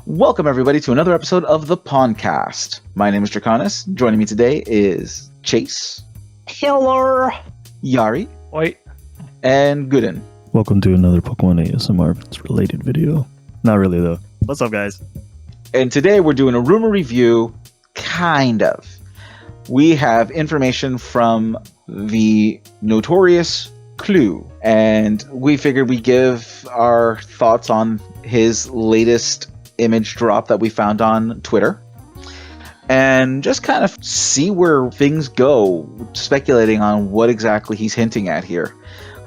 Welcome, everybody, to another episode of the Pondcast. My name is Draconis. Joining me today is Chase. Hello. Yari. Oi. And Guren. Welcome to another Pokemon ASMR related video. Not really, though. What's up, guys? And today we're doing a rumor review, kind of. We have information from the notorious Clue, and we figured we'd give our thoughts on his latest image drop that we found on Twitter, and just kind of see where things go, speculating on what exactly he's hinting at here.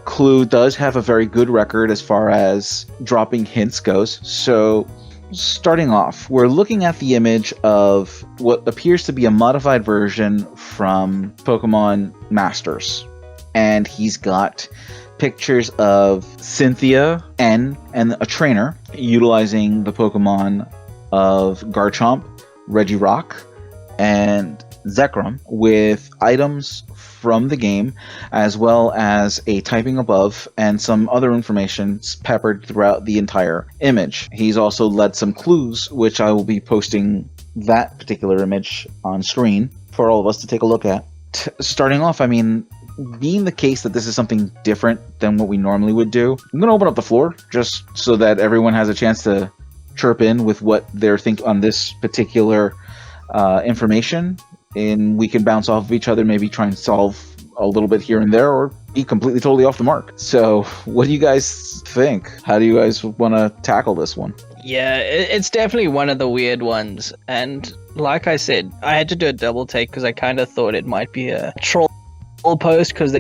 Clue does have a very good record as far as dropping hints goes, so starting off, we're looking at the image of what appears to be a modified version from Pokemon Masters, and he's got pictures of Cynthia, N, and a trainer utilizing the Pokemon of Garchomp, Regirock, and Zekrom with items from the game, as well as a typing above and some other information peppered throughout the entire image. He's also led some clues, which I will be posting that particular image on screen for all of us to take a look at. Starting off, being the case that this is something different than what we normally would do, I'm going to open up the floor just so that everyone has a chance to chirp in with what they're thinking on this particular information, and we can bounce off of each other, maybe try and solve a little bit here and there, or be completely totally off the mark. So what do you guys think? How do you guys want to tackle this one? Yeah, it's definitely one of the weird ones. And like I said, I had to do a double take because I kind of thought it might be a troll post because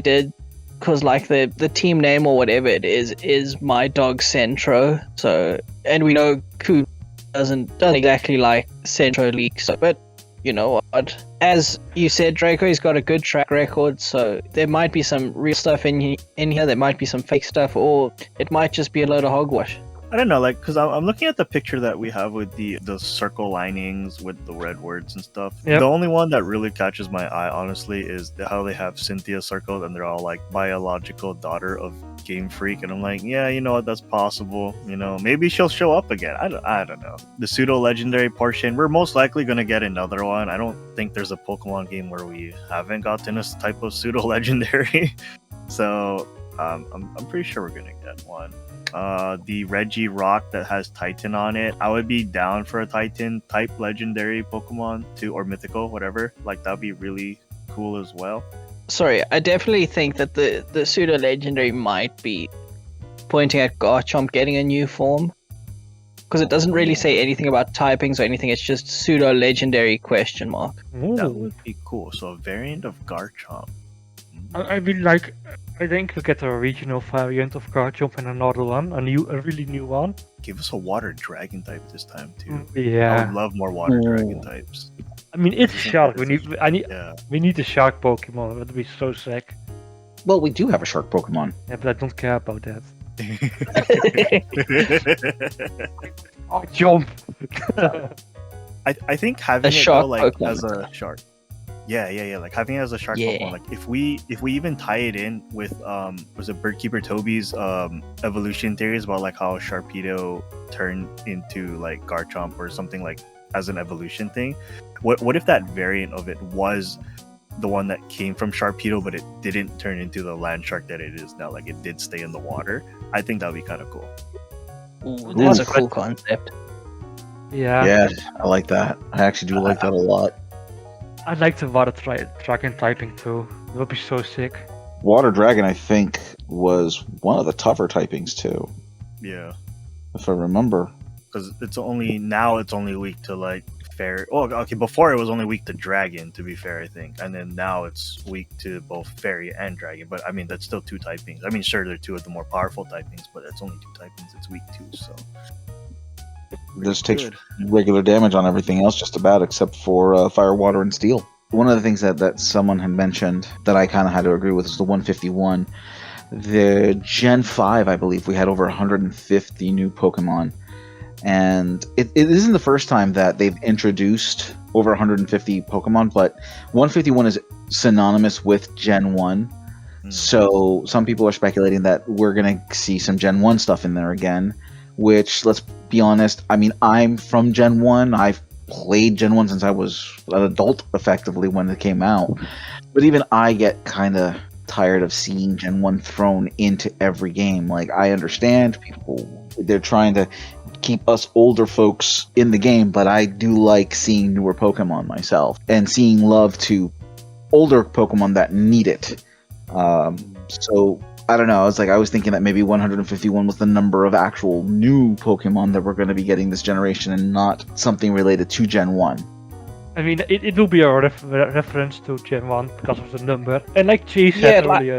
like the team name or whatever it is My Dog Centro. So, and we know Ku doesn't exactly like Centro leaks, so, but you know what? As you said, Draco, he's got a good track record, so there might be some real stuff in here, there might be some fake stuff, or it might just be a load of hogwash. I don't know, because I'm looking at the picture that we have with the circle linings with the red words and stuff. Yep. The only one that really catches my eye, honestly, is how they have Cynthia circled, and they're all like biological daughter of GameFreak, and I'm like, yeah, you know what, that's possible. You know, maybe she'll show up again. I don't know. The pseudo-legendary portion, we're most likely going to get another one. I don't think there's a Pokemon game where we haven't gotten this type of pseudo-legendary. So, I'm pretty sure we're going to get one. The Regirock that has Titan on it, I would be down for a Titan type legendary Pokemon too, or mythical, whatever. Like, that'd be really cool as well. Sorry, I definitely think that the pseudo legendary might be pointing at Garchomp getting a new form, because it doesn't really say anything about typings or anything. It's just pseudo legendary question mark. Ooh. That would be cool. So a variant of Garchomp. I think we get a regional variant of Garchomp and another one, a really new one. Give us a water dragon type this time too. Yeah, I would love more water dragon types. I mean, it's shark. We need a shark Pokemon. That would be so sick. Well, we do have a shark Pokemon. Yeah, but I don't care about that. Oh, jump! I think having it though, like as a shark. Yeah. Like having it as a shark Pokemon. Like if we even tie it in with was it Birdkeeper Toby's evolution theories about like how Sharpedo turned into like Garchomp or something like as an evolution thing. What if that variant of it was the one that came from Sharpedo, but it didn't turn into the land shark that it is now? Like it did stay in the water. I think that'd be kind of cool. Ooh, that's a cool concept. Yeah, I like that. I actually do like that a lot. I'd like the water dragon typing too. It would be so sick. Water dragon, I think, was one of the tougher typings too. Yeah, if I remember. Because it's only weak to like fairy. Oh, okay. Before it was only weak to dragon, to be fair, I think, and then now it's weak to both fairy and dragon. But I mean, that's still two typings. I mean, sure, they're two of the more powerful typings, but it's only two typings it's weak to. So this takes regular damage on everything else, just about, except for fire, water, and steel. One of the things that someone had mentioned that I kind of had to agree with is the 151. The Gen 5, I believe, we had over 150 new Pokemon. And it isn't the first time that they've introduced over 150 Pokemon, but 151 is synonymous with Gen 1. So some people are speculating that we're going to see some Gen 1 stuff in there again, which, let's be honest, I mean, I'm from Gen 1. I've played Gen 1 since I was an adult, effectively, when it came out. But even I get kind of tired of seeing Gen 1 thrown into every game. Like, I understand people, they're trying to keep us older folks in the game, but I do like seeing newer Pokemon myself and seeing love to older Pokemon that need it. So I don't know. I was thinking that maybe 151 was the number of actual new Pokemon that we're going to be getting this generation, and not something related to Gen 1. I mean, it will be a reference to Gen 1 because of the number. And like Chase said earlier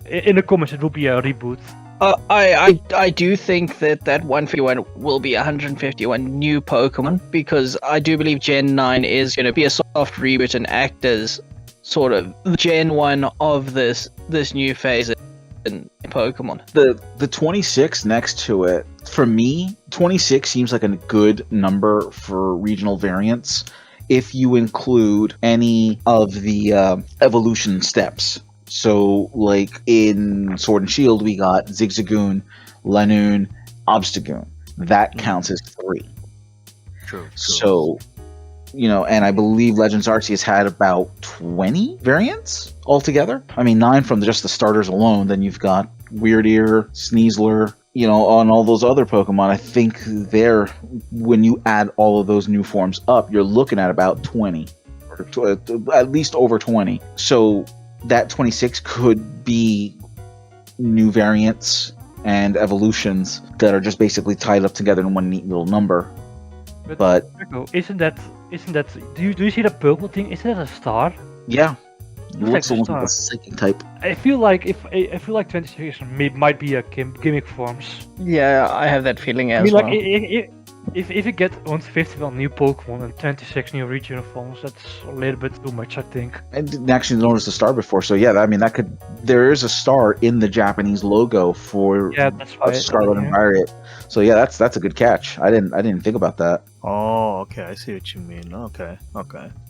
in the comments, it will be a reboot. I do think that 151 will be 151 new Pokemon, because I do believe Gen 9 is going to be a soft reboot and act as sort of Gen 1 of this new phase in Pokemon. The 26 next to it, for me, 26 seems like a good number for regional variants if you include any of the evolution steps. So, like in Sword and Shield, we got Zigzagoon, Lanoon, Obstagoon. That counts as 3. True. So, and I believe Legends Arceus had about 20 variants altogether. I mean, 9 from just the starters alone. Then you've got Weirdeer, Sneasler, on all those other Pokemon. I think when you add all of those new forms up, you're looking at about 20, or at least over 20. So that 26 could be new variants and evolutions that are just basically tied up together in one neat little number. But Draco, isn't that? Do you see the purple thing? Isn't that a star? Yeah, it looks like almost like a psychic type. I feel like 26 might be a gimmick forms. Yeah, I have that feeling as I well. mean, if you get 151 new Pokemon and 26 new regional forms, that's a little bit too much, I think. I didn't actually notice the star before, so yeah, I mean there is a star in the Japanese logo for that's why Scarlet and Violet. So yeah, that's a good catch. I didn't think about that. Oh, okay, I see what you mean. Okay.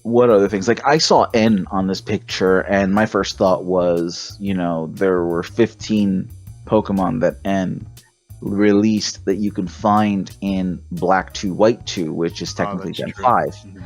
What other things? Like, I saw N on this picture, and my first thought was, there were 15 Pokemon that N released that you can find in Black 2, White 2, which is technically Gen 5. Mm-hmm.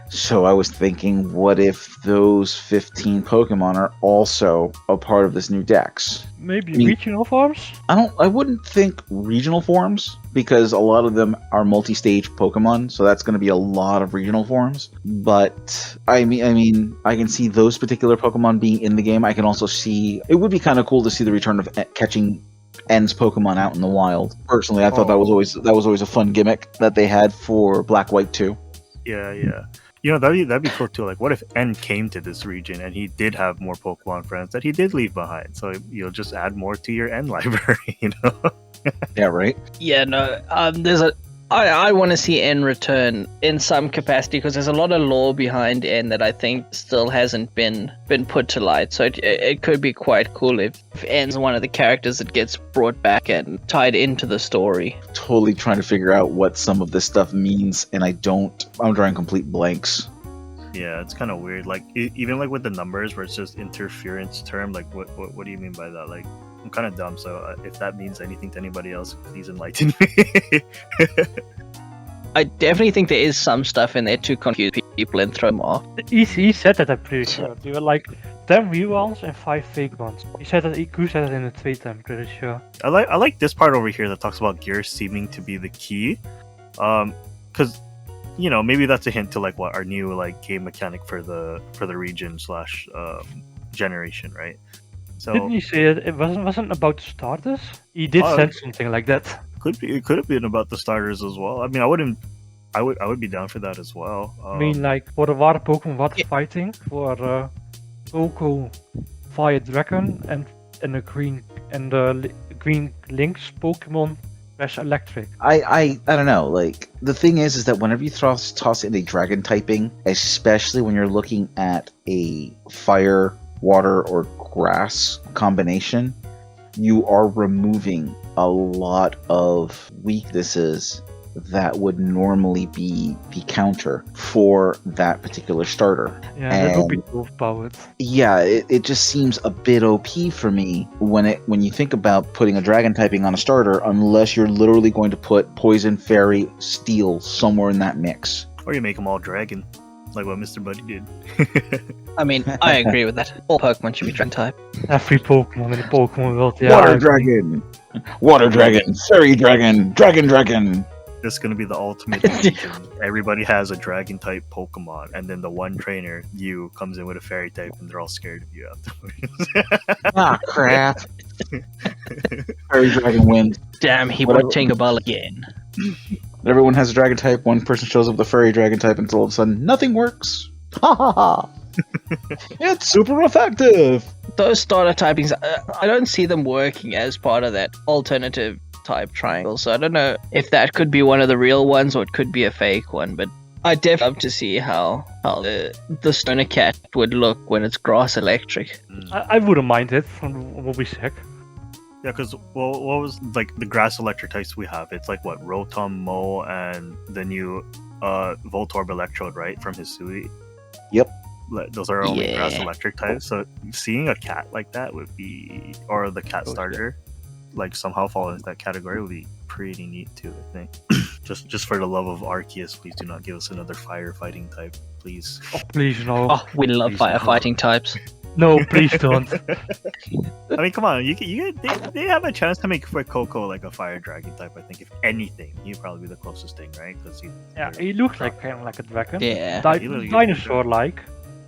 So I was thinking, what if those 15 Pokemon are also a part of this new dex? Maybe regional forms? I wouldn't think regional forms, because a lot of them are multi-stage Pokemon, so that's going to be a lot of regional forms. But I mean, I can see those particular Pokemon being in the game. I can also see, it would be kind of cool to see the return of catching N's Pokemon out in the wild. Personally, I thought that was always a fun gimmick that they had for Black, White 2. Yeah. That'd be cool too. Like, what if N came to this region and he did have more Pokemon friends that he did leave behind? So you'll just add more to your N library, Yeah, right. Yeah, no. I want to see N return in some capacity, because there's a lot of lore behind N that I think still hasn't been put to light. So it could be quite cool if N's one of the characters that gets brought back and tied into the story. Totally trying to figure out what some of this stuff means, and I'm drawing complete blanks. Yeah, it's kind of weird. Like, even like with the numbers where it's just interference term. Like, what do you mean by that? Like, I'm kind of dumb, so if that means anything to anybody else, please enlighten me. I definitely think there is some stuff in there to confuse people and throw them off. He said that, I'm pretty sure. There were like 10 real ones and 5 fake ones. He said that in the tweet, I'm pretty sure. I like this part over here that talks about gear seeming to be the key, because maybe that's a hint to like what our new like game mechanic for the region / generation, right? So didn't he say it wasn't about the starters? He did say something like that. It could have been about the starters as well. I mean, I would be down for that as well. I mean, like for the water Pokemon water fighting, for Draco Fire Dragon and the green Link's Pokemon Fresh Electric. I don't know. Like, the thing is that whenever you toss in a dragon typing, especially when you're looking at a fire, water, or grass combination, you are removing a lot of weaknesses that would normally be the counter for that particular starter. Yeah, that would be overpowered. Yeah, it just seems a bit OP for me when you think about putting a dragon typing on a starter, unless you're literally going to put poison, fairy, steel somewhere in that mix. Or you make them all dragon, like what Mr. Buddy did. I mean, I agree with that. All Pokemon should be dragon type. Every Pokemon in the Pokemon world, yeah. Water dragon, fairy dragon, dragon. This is gonna be the ultimate fusion. Everybody has a dragon type Pokemon, and then the one trainer, you, comes in with a fairy type, and they're all scared of you afterwards. Ah, crap. Fairy dragon wins. Damn, he won't take a ball again. Everyone has a dragon type, one person shows up with a fairy dragon type, until all of a sudden, nothing works. Ha ha ha. It's super effective. Those starter typings, I don't see them working as part of that alternative type triangle, so I don't know if that could be one of the real ones or it could be a fake one, but I definitely love to see how the Stoner Cat would look when it's grass electric. I wouldn't mind it. It would be sick. Yeah, because what was like the grass electric types we have? It's like what, Rotom, Mo, and the new Voltorb Electrode, right, from Hisui? Yep. Those are only grass electric types. So seeing a cat like that would be, or the cat starter, like somehow fall into that category would be pretty neat too, I think. just for the love of Arceus, please do not give us another firefighting type, please. Oh, please no. Oh, we love firefighting types. No, please don't. I mean, come on, they have a chance to make Fuecoco like a fire dragon type. I think if anything, he'd probably be the closest thing, right? Because he looks like kind of like a dragon. Yeah, dinosaur-like.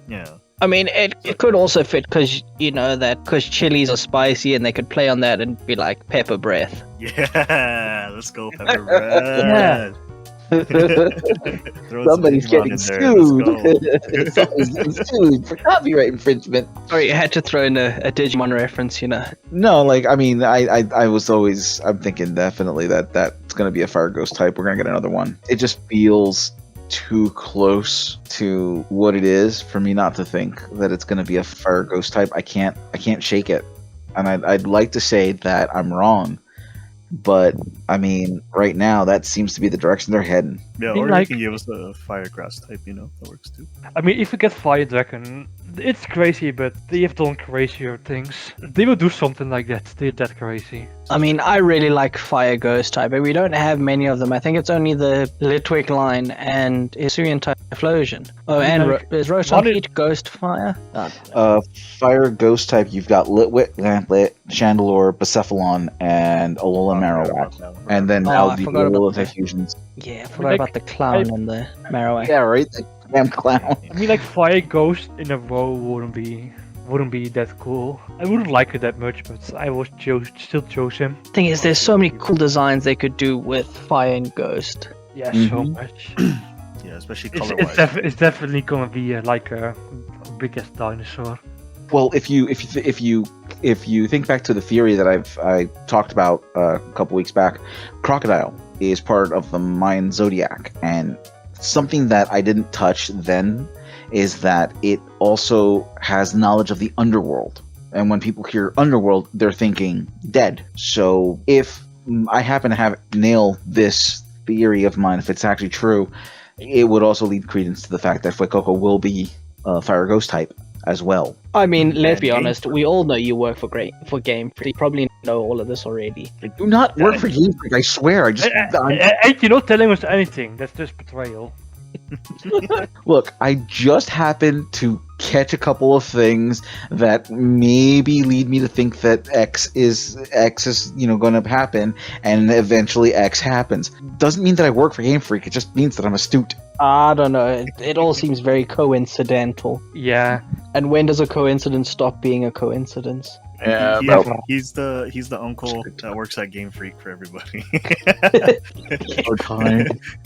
Yeah. I mean, it could also fit because because chilies are spicy and they could play on that and be like pepper breath. Yeah, let's go pepper breath. Somebody's getting sued. Somebody's getting sued for copyright infringement. Sorry, I had to throw in a Digimon reference, No, like, I mean, I'm thinking definitely that's going to be a fire ghost type. We're going to get another one. It just feels too close to what it is for me not to think that it's going to be a fire ghost type. I can't shake it, and I'd like to say that I'm wrong, but I mean, right now that seems to be the direction they're heading. Yeah, or you can give us a fire grass type, that works too. I mean, if we get fire dragon, it's crazy, but they have done crazier things. They will do something like that. They're that crazy. I mean, I really like fire ghost type, but we don't have many of them. I think it's only the Litwick line and Hisuian Typhlosion. Oh, and is Rotom Heat Ghost Fire? Fire ghost type, you've got Litwick, Lamplit, Chandelure, Bucephalon, and Alolan Marowak. And then the Alolan Typhusions. Yeah, I forgot about the clown and the Marowak. Yeah, right? The damn clown. I mean, like, fire ghost in a row wouldn't be that cool. I wouldn't like it that much, but I would still chose him. Thing is, there's so many cool designs they could do with fire and ghost. Yeah, so much. Yeah, especially color-wise. It's definitely gonna be like a biggest dinosaur. Well, if you think back to the theory that I talked about a couple weeks back, Crocodile is part of the Mayan Zodiac, and something that I didn't touch then is that it also has knowledge of the underworld. And when people hear underworld, they're thinking dead. So if I happen to nail this theory of mine, if it's actually true, it would also lead credence to the fact that Fuecoco will be a fire ghost type as well. I mean, let's be honest, we all know you work for GameFreak. You probably know all of this already. I do not work for GameFreak, I swear. You're not telling us anything. That's just betrayal. Look, I just happened to catch a couple of things that maybe lead me to think that X is going to happen, and eventually X happens. Doesn't mean that I work for GameFreak. It just means that I'm astute. I don't know. It all seems very coincidental. Yeah. And when does a coincidence stop being a coincidence? Yeah, he's the uncle that works at GameFreak for everybody.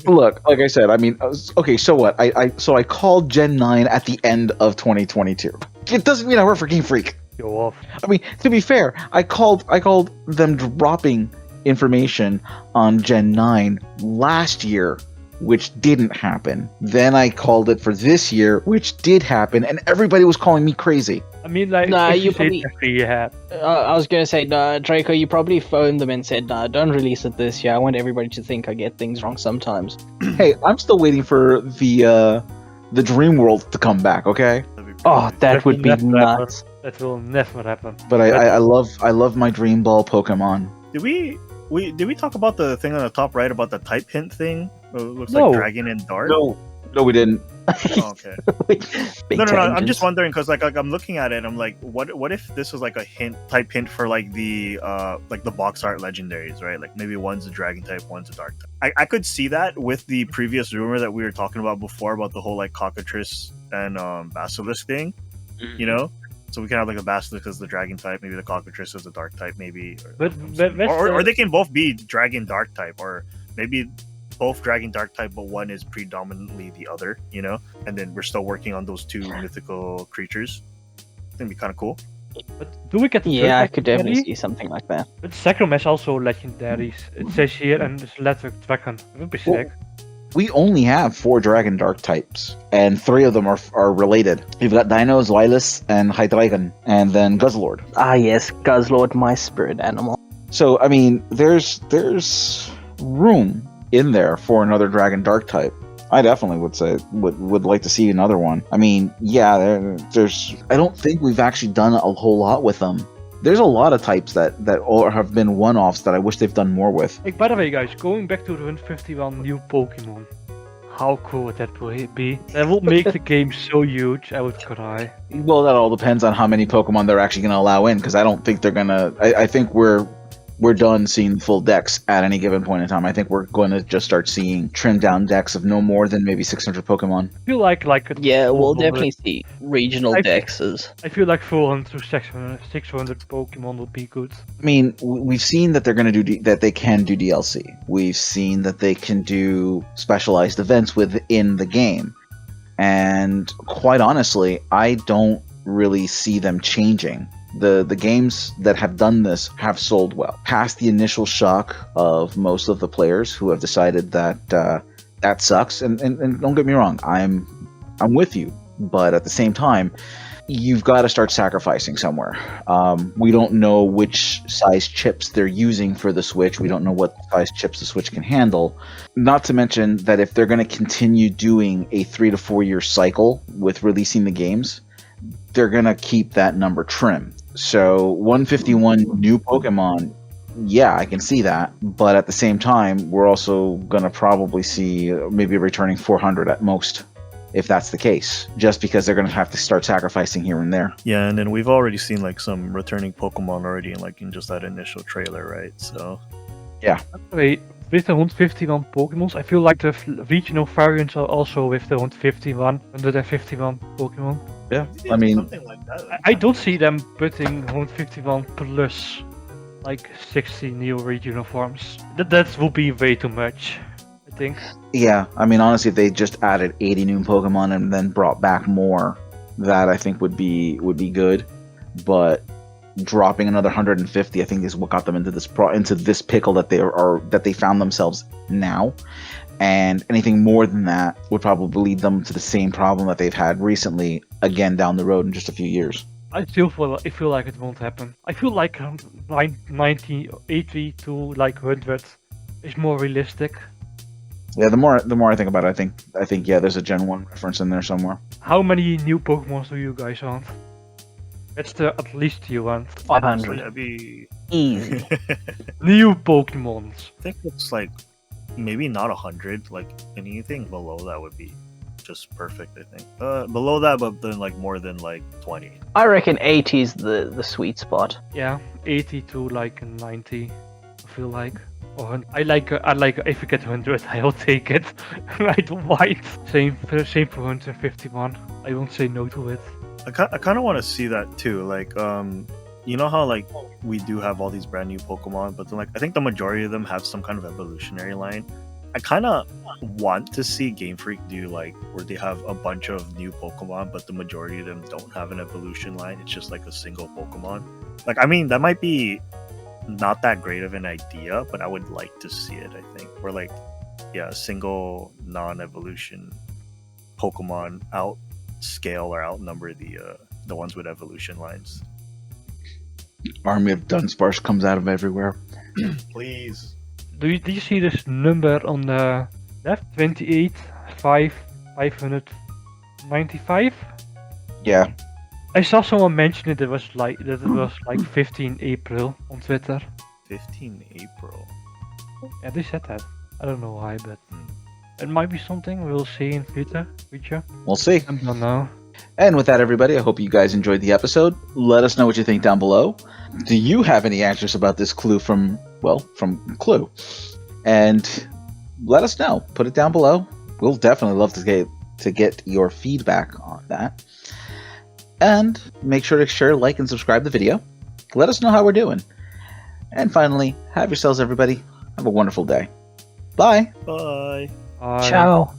Look, like I said, I mean, okay, so what? I called Gen 9 at the end of 2022. It doesn't mean I work for GameFreak. Go off. I mean, to be fair, I called them dropping information on Gen 9 last year, which didn't happen. Then I called it for this year, which did happen, and everybody was calling me crazy. I mean, like, Nah, if you you say probably- definitely you have. I was gonna say, nah, Draco, you probably phoned them and said, nah, don't release it this year. I want everybody to think I get things wrong sometimes. Hey, I'm still waiting for the Dream World to come back. Okay, That'd be Oh, crazy. that would be That's never- nuts. That will never happen. but I love my Dream Ball Pokemon. Did we talk about the thing on the top right about the type hint thing? It looks No. like Dragon and Dart. No, we didn't. Oh, okay. Big No. I'm tangents. just wondering because like I'm looking at it, and I'm like, what if this was like a type hint for like the box art legendaries, right? Like maybe one's a Dragon type, one's a Dark type. I could see that with the previous rumor that we were talking about before about the whole like Cockatrice and Basilisk thing, you know. So we can have like a Basilisk as the Dragon type, maybe the Cockatrice as the Dark type, maybe. Or they can both be Dragon Dark type, or maybe both Dragon Dark type, but one is predominantly the other, you know? And then we're still working on those two mythical creatures. I think it'd be kind of cool. But do we get the Yeah, I third could definitely legendary? see something like that. But Sacrum has also legendaries. It says here, and it's Electric Dragon. It would be Well, sick. We only have 4 Dragon Dark types, and 3 of them are related. We've got Dino, Zweilous, and Hydreigon, and then Guzzlord. Ah, yes, Guzzlord, my spirit animal. So I mean, there's room in there for another Dragon Dark type. I definitely would say would like to see another one. I mean, yeah, there's. I don't think we've actually done a whole lot with them. There's a lot of types that all have been one-offs that I wish they've done more with. Like, by the way, guys, going back to the 151 new Pokemon, how cool would that be? That would make the game so huge, I would cry. Well, that all depends on how many Pokemon they're actually going to allow in, because I don't think they're gonna. I think we're done seeing full decks at any given point in time. I think we're going to just start seeing trimmed down decks of no more than maybe 600 Pokemon. I feel like Yeah, we'll 400 definitely see regional I- dexes. I feel like 400 to 600 Pokemon would be good. I mean, we've seen that they're going to do that they can do DLC. We've seen that they can do specialized events within the game, and quite honestly, I don't really see them changing. The games that have done this have sold well. Past the initial shock of most of the players who have decided that that sucks, and don't get me wrong, I'm with you, but at the same time, you've got to start sacrificing somewhere. We don't know which size chips they're using for the Switch. We don't know what size chips the Switch can handle. Not to mention that if they're going to continue doing a 3 to 4 year cycle with releasing the games, they're going to keep that number trim. So 151 new Pokemon, yeah, I can see that. But at the same time, we're also going to probably see maybe returning 400 at most, if that's the case, just because they're going to have to start sacrificing here and there. Yeah, and then we've already seen like some returning Pokemon already in just that initial trailer, right? So Wait, with the 151 Pokemons, I feel like the regional variants are also with the 151 Pokemon. Yeah, I mean, something like that. I don't see them putting 151 plus like 60 new regional forms. That would be way too much, I think. yeah, I mean, honestly, if they just added 80 new Pokemon and then brought back more, that I think would be good. But dropping another 150, I think, is what got them into this pickle that they found themselves now. And anything more than that would probably lead them to the same problem that they've had recently again down the road in just a few years. I feel like it won't happen. I feel like 90, 80 to like 100 is more realistic. Yeah, the more I think about it, I think yeah, there's a Gen 1 reference in there somewhere. How many new Pokemon do you guys want? That's the at least you want. 500. That'd be Easy. New Pokemons. I think it's like maybe not 100. Like anything below that would be just perfect. I think below that, but then like more than like 20. I reckon 80 is the sweet spot. Yeah, 80 to like 90. I feel like. Or I like if you get 100, I'll take it. I don't mind. Same for 151. I won't say no to it. I kind of want to see that too. Like, you know how like we do have all these brand new Pokemon, but then like I think the majority of them have some kind of evolutionary line. I kind of want to see Game Freak do like where they have a bunch of new Pokemon, but the majority of them don't have an evolution line. It's just like a single Pokemon. Like, I mean, that might be not that great of an idea, but I would like to see it. I think where like, yeah, a single non-evolution Pokemon outscale or outnumber the the ones with evolution lines. Army of Dunsparce comes out of everywhere. Please. Do you see this number on the left? 28,595. Yeah. I saw someone mention it. It was like 15 April on Twitter. 15 April. Yeah, they said that. I don't know why, but it might be something we'll see in future. We'll see. I don't know. And with that, everybody, I hope you guys enjoyed the episode. Let us know what you think down below. Do you have any answers about this clue from Clue? And let us know. Put it down below. We'll definitely love to get your feedback on that. And make sure to share, like, and subscribe the video. Let us know how we're doing. And finally, have yourselves, everybody. Have a wonderful day. Bye. Bye. Bye. Ciao.